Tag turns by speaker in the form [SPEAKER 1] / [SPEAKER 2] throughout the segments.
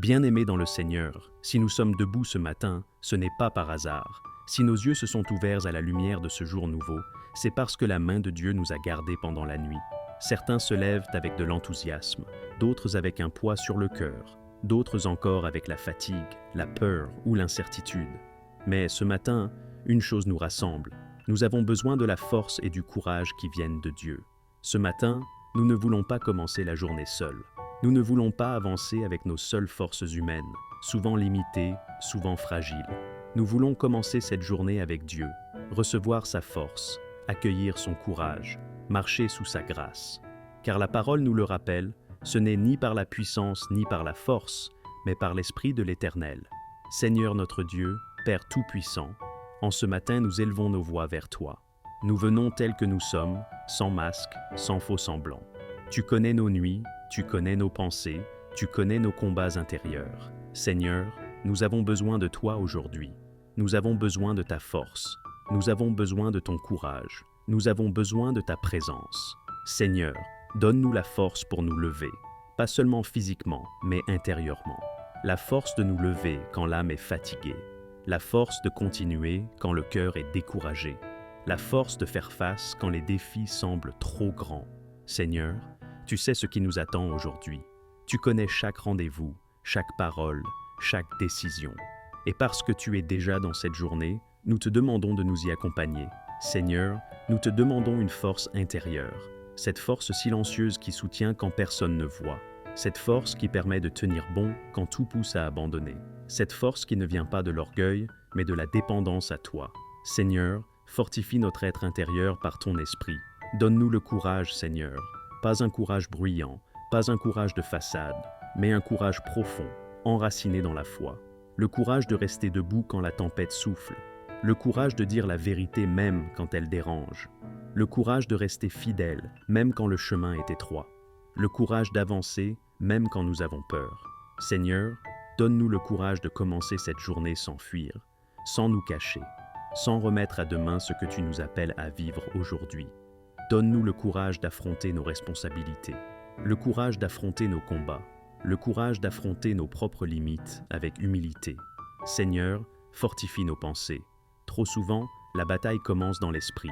[SPEAKER 1] Bien-aimés dans le Seigneur, si nous sommes debout ce matin, ce n'est pas par hasard. Si nos yeux se sont ouverts à la lumière de ce jour nouveau, c'est parce que la main de Dieu nous a gardés pendant la nuit. Certains se lèvent avec de l'enthousiasme, d'autres avec un poids sur le cœur, d'autres encore avec la fatigue, la peur ou l'incertitude. Mais ce matin, une chose nous rassemble. Nous avons besoin de la force et du courage qui viennent de Dieu. Ce matin, nous ne voulons pas commencer la journée seuls. Nous ne voulons pas avancer avec nos seules forces humaines, souvent limitées, souvent fragiles. Nous voulons commencer cette journée avec Dieu, recevoir sa force, accueillir son courage, marcher sous sa grâce. Car la parole nous le rappelle, ce n'est ni par la puissance ni par la force, mais par l'Esprit de l'Éternel. Seigneur notre Dieu, Père Tout-Puissant, en ce matin nous élevons nos voix vers toi. Nous venons tels que nous sommes, sans masque, sans faux semblant. Tu connais nos nuits, tu connais nos pensées, tu connais nos combats intérieurs. Seigneur, nous avons besoin de toi aujourd'hui. Nous avons besoin de ta force. Nous avons besoin de ton courage. Nous avons besoin de ta présence. Seigneur, donne-nous la force pour nous lever, pas seulement physiquement, mais intérieurement. La force de nous lever quand l'âme est fatiguée. La force de continuer quand le cœur est découragé. La force de faire face quand les défis semblent trop grands. Seigneur, tu sais ce qui nous attend aujourd'hui. Tu connais chaque rendez-vous, chaque parole, chaque décision. Et parce que tu es déjà dans cette journée, nous te demandons de nous y accompagner. Seigneur, nous te demandons une force intérieure, cette force silencieuse qui soutient quand personne ne voit, cette force qui permet de tenir bon quand tout pousse à abandonner, cette force qui ne vient pas de l'orgueil, mais de la dépendance à toi. Seigneur, fortifie notre être intérieur par ton esprit. Donne-nous le courage, Seigneur, pas un courage bruyant, pas un courage de façade, mais un courage profond, enraciné dans la foi. Le courage de rester debout quand la tempête souffle. Le courage de dire la vérité même quand elle dérange. Le courage de rester fidèle même quand le chemin est étroit. Le courage d'avancer même quand nous avons peur. Seigneur, donne-nous le courage de commencer cette journée sans fuir, sans nous cacher, sans remettre à demain ce que tu nous appelles à vivre aujourd'hui. Donne-nous le courage d'affronter nos responsabilités, le courage d'affronter nos combats, le courage d'affronter nos propres limites avec humilité. Seigneur, fortifie nos pensées. Trop souvent, la bataille commence dans l'esprit.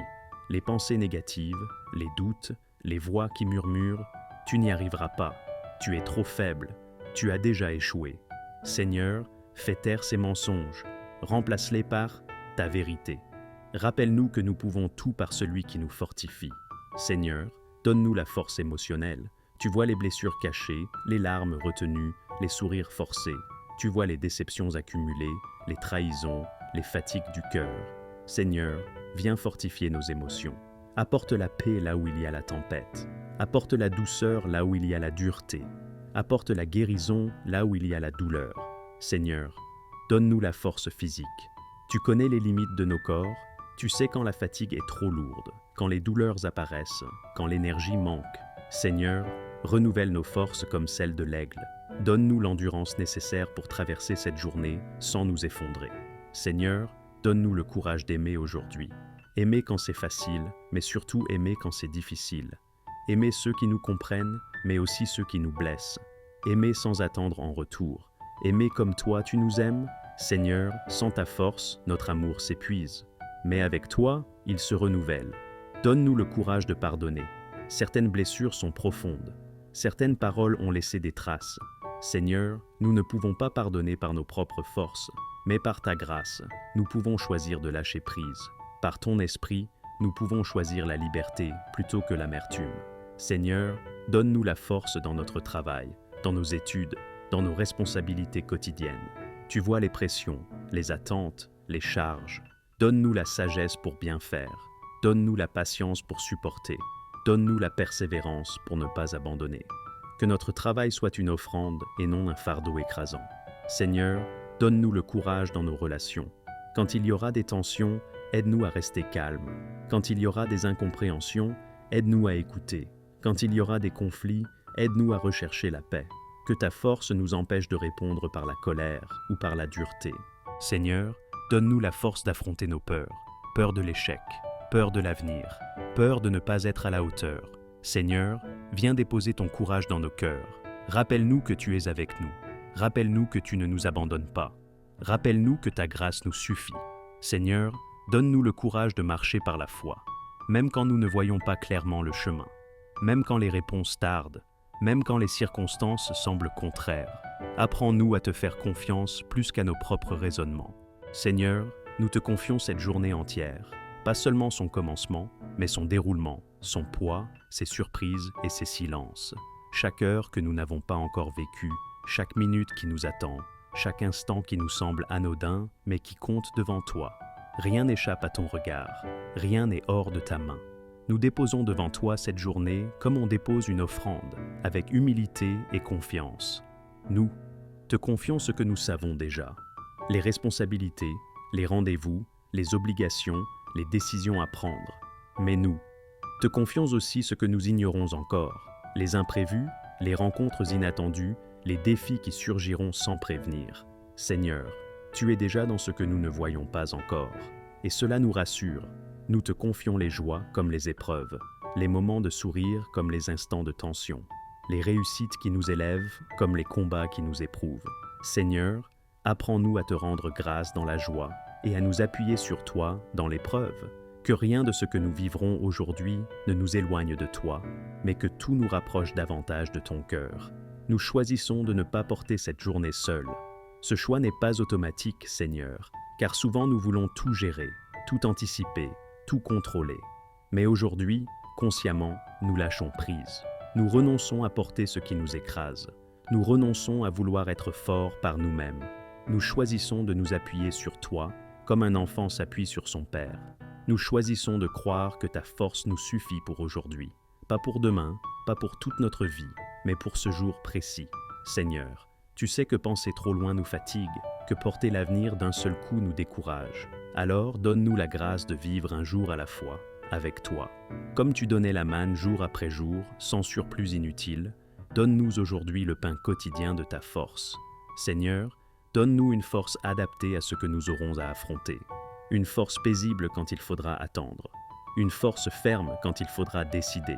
[SPEAKER 1] Les pensées négatives, les doutes, les voix qui murmurent « Tu n'y arriveras pas, tu es trop faible, tu as déjà échoué ». Seigneur, fais taire ces mensonges, remplace-les par ta vérité. Rappelle-nous que nous pouvons tout par celui qui nous fortifie. Seigneur, donne-nous la force émotionnelle. Tu vois les blessures cachées, les larmes retenues, les sourires forcés. Tu vois les déceptions accumulées, les trahisons, les fatigues du cœur. Seigneur, viens fortifier nos émotions. Apporte la paix là où il y a la tempête. Apporte la douceur là où il y a la dureté. Apporte la guérison là où il y a la douleur. Seigneur, donne-nous la force physique. Tu connais les limites de nos corps. Tu sais quand la fatigue est trop lourde, quand les douleurs apparaissent, quand l'énergie manque. Seigneur, renouvelle nos forces comme celles de l'aigle. Donne-nous l'endurance nécessaire pour traverser cette journée sans nous effondrer. Seigneur, donne-nous le courage d'aimer aujourd'hui. Aimer quand c'est facile, mais surtout aimer quand c'est difficile. Aimer ceux qui nous comprennent, mais aussi ceux qui nous blessent. Aimer sans attendre en retour. Aimer comme toi tu nous aimes. Seigneur, sans ta force, notre amour s'épuise. Mais avec toi, il se renouvelle. Donne-nous le courage de pardonner. Certaines blessures sont profondes. Certaines paroles ont laissé des traces. Seigneur, nous ne pouvons pas pardonner par nos propres forces, mais par ta grâce, nous pouvons choisir de lâcher prise. Par ton esprit, nous pouvons choisir la liberté plutôt que l'amertume. Seigneur, donne-nous la force dans notre travail, dans nos études, dans nos responsabilités quotidiennes. Tu vois les pressions, les attentes, les charges. Donne-nous la sagesse pour bien faire. Donne-nous la patience pour supporter. Donne-nous la persévérance pour ne pas abandonner. Que notre travail soit une offrande et non un fardeau écrasant. Seigneur, donne-nous le courage dans nos relations. Quand il y aura des tensions, aide-nous à rester calmes. Quand il y aura des incompréhensions, aide-nous à écouter. Quand il y aura des conflits, aide-nous à rechercher la paix. Que ta force nous empêche de répondre par la colère ou par la dureté. Seigneur, donne-nous la force d'affronter nos peurs. Peur de l'échec, peur de l'avenir, peur de ne pas être à la hauteur. Seigneur, viens déposer ton courage dans nos cœurs. Rappelle-nous que tu es avec nous. rappelle-nous que tu ne nous abandonnes pas. Rappelle-nous que ta grâce nous suffit. Seigneur, donne-nous le courage de marcher par la foi, même quand nous ne voyons pas clairement le chemin, même quand les réponses tardent, même quand les circonstances semblent contraires. Apprends-nous à te faire confiance plus qu'à nos propres raisonnements. Seigneur, nous te confions cette journée entière, pas seulement son commencement, mais son déroulement, son poids, ses surprises et ses silences. Chaque heure que nous n'avons pas encore vécue, chaque minute qui nous attend, chaque instant qui nous semble anodin, mais qui compte devant toi. Rien n'échappe à ton regard, rien n'est hors de ta main. Nous déposons devant toi cette journée comme on dépose une offrande, avec humilité et confiance. Nous te confions ce que nous savons déjà, les responsabilités, les rendez-vous, les obligations, les décisions à prendre. Mais nous te confions aussi ce que nous ignorons encore, les imprévus, les rencontres inattendues, les défis qui surgiront sans prévenir. Seigneur, tu es déjà dans ce que nous ne voyons pas encore, et cela nous rassure. Nous te confions les joies comme les épreuves, les moments de sourire comme les instants de tension, les réussites qui nous élèvent comme les combats qui nous éprouvent. Seigneur, apprends-nous à te rendre grâce dans la joie et à nous appuyer sur toi dans l'épreuve. Que rien de ce que nous vivrons aujourd'hui ne nous éloigne de toi, mais que tout nous rapproche davantage de ton cœur. Nous choisissons de ne pas porter cette journée seule. Ce choix n'est pas automatique, Seigneur, car souvent nous voulons tout gérer, tout anticiper, tout contrôler. Mais aujourd'hui, consciemment, nous lâchons prise. Nous renonçons à porter ce qui nous écrase. Nous renonçons à vouloir être forts par nous-mêmes. Nous choisissons de nous appuyer sur toi, comme un enfant s'appuie sur son père. Nous choisissons de croire que ta force nous suffit pour aujourd'hui. Pas pour demain, pas pour toute notre vie, mais pour ce jour précis. Seigneur, tu sais que penser trop loin nous fatigue, que porter l'avenir d'un seul coup nous décourage. Alors donne-nous la grâce de vivre un jour à la fois, avec toi. Comme tu donnais la manne jour après jour, sans surplus inutile, donne-nous aujourd'hui le pain quotidien de ta force. Seigneur, donne-nous une force adaptée à ce que nous aurons à affronter. Une force paisible quand il faudra attendre. Une force ferme quand il faudra décider.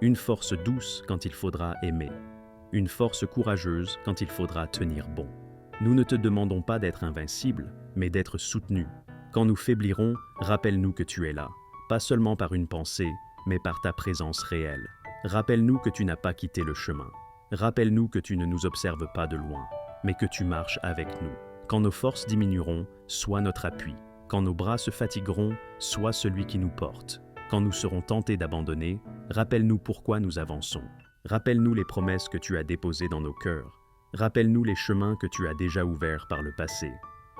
[SPEAKER 1] Une force douce quand il faudra aimer. Une force courageuse quand il faudra tenir bon. Nous ne te demandons pas d'être invincible, mais d'être soutenu. Quand nous faiblirons, rappelle-nous que tu es là, pas seulement par une pensée, mais par ta présence réelle. Rappelle-nous que tu n'as pas quitté le chemin. Rappelle-nous que tu ne nous observes pas de loin, mais que tu marches avec nous. Quand nos forces diminueront, sois notre appui. Quand nos bras se fatigueront, sois celui qui nous porte. Quand nous serons tentés d'abandonner, rappelle-nous pourquoi nous avançons. Rappelle-nous les promesses que tu as déposées dans nos cœurs. Rappelle-nous les chemins que tu as déjà ouverts par le passé.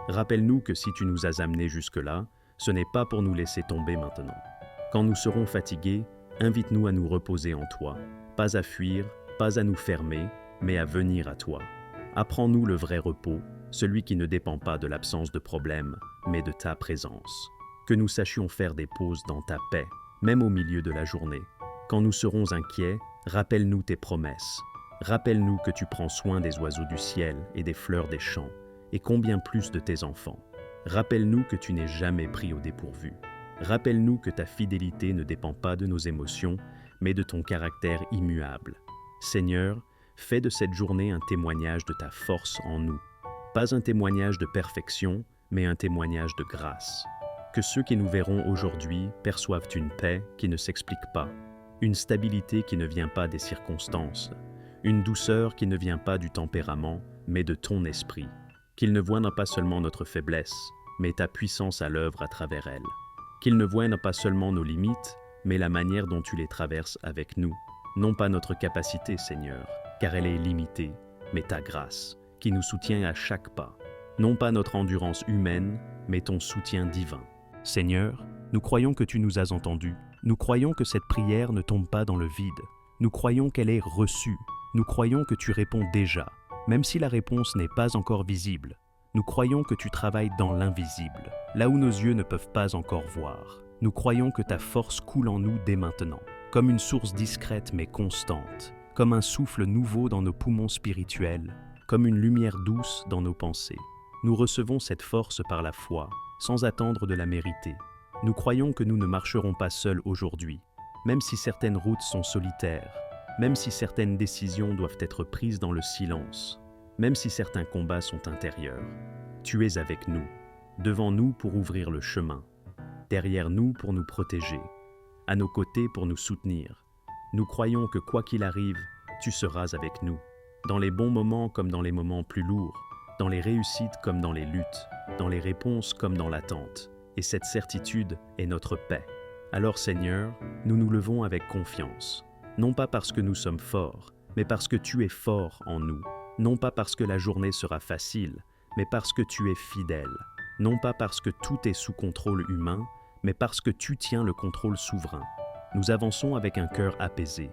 [SPEAKER 1] Rappelle-nous que si tu nous as amenés jusque-là, ce n'est pas pour nous laisser tomber maintenant. Quand nous serons fatigués, invite-nous à nous reposer en toi, pas à fuir, pas à nous fermer, mais à venir à toi. Apprends-nous le vrai repos, celui qui ne dépend pas de l'absence de problèmes, mais de ta présence. Que nous sachions faire des pauses dans ta paix, même au milieu de la journée. Quand nous serons inquiets, rappelle-nous tes promesses. Rappelle-nous que tu prends soin des oiseaux du ciel et des fleurs des champs, et combien plus de tes enfants. Rappelle-nous que tu n'es jamais pris au dépourvu. Rappelle-nous que ta fidélité ne dépend pas de nos émotions, mais de ton caractère immuable. Seigneur, fais de cette journée un témoignage de ta force en nous. Pas un témoignage de perfection, mais un témoignage de grâce. Que ceux qui nous verront aujourd'hui perçoivent une paix qui ne s'explique pas, une stabilité qui ne vient pas des circonstances, une douceur qui ne vient pas du tempérament, mais de ton esprit. Qu'ils ne voient pas seulement notre faiblesse, mais ta puissance à l'œuvre à travers elle. Qu'ils ne voient pas seulement nos limites, mais la manière dont tu les traverses avec nous. Non pas notre capacité, Seigneur, car elle est limitée, mais ta grâce, qui nous soutient à chaque pas. Non pas notre endurance humaine, mais ton soutien divin. Seigneur, nous croyons que tu nous as entendus. Nous croyons que cette prière ne tombe pas dans le vide. Nous croyons qu'elle est reçue. Nous croyons que tu réponds déjà, même si la réponse n'est pas encore visible. Nous croyons que tu travailles dans l'invisible, là où nos yeux ne peuvent pas encore voir. Nous croyons que ta force coule en nous dès maintenant, comme une source discrète mais constante, comme un souffle nouveau dans nos poumons spirituels, comme une lumière douce dans nos pensées. Nous recevons cette force par la foi, sans attendre de la mériter. Nous croyons que nous ne marcherons pas seuls aujourd'hui, même si certaines routes sont solitaires, même si certaines décisions doivent être prises dans le silence. même si certains combats sont intérieurs. Tu es avec nous, devant nous pour ouvrir le chemin, derrière nous pour nous protéger, à nos côtés pour nous soutenir. Nous croyons que quoi qu'il arrive, tu seras avec nous, dans les bons moments comme dans les moments plus lourds, dans les réussites comme dans les luttes, dans les réponses comme dans l'attente. Et cette certitude est notre paix. Alors Seigneur, nous nous levons avec confiance, non pas parce que nous sommes forts, mais parce que tu es fort en nous, non pas parce que la journée sera facile, mais parce que tu es fidèle, non pas parce que tout est sous contrôle humain, mais parce que tu tiens le contrôle souverain. Nous avançons avec un cœur apaisé,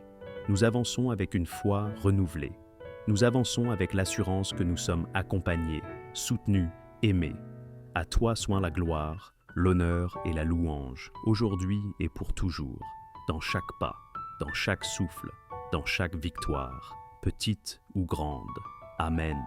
[SPEAKER 1] nous avançons avec une foi renouvelée, nous avançons avec l'assurance que nous sommes accompagnés, soutenus, aimés. À toi soit la gloire, l'honneur et la louange, aujourd'hui et pour toujours, dans chaque pas, dans chaque souffle, dans chaque victoire, petite ou grande. Amen.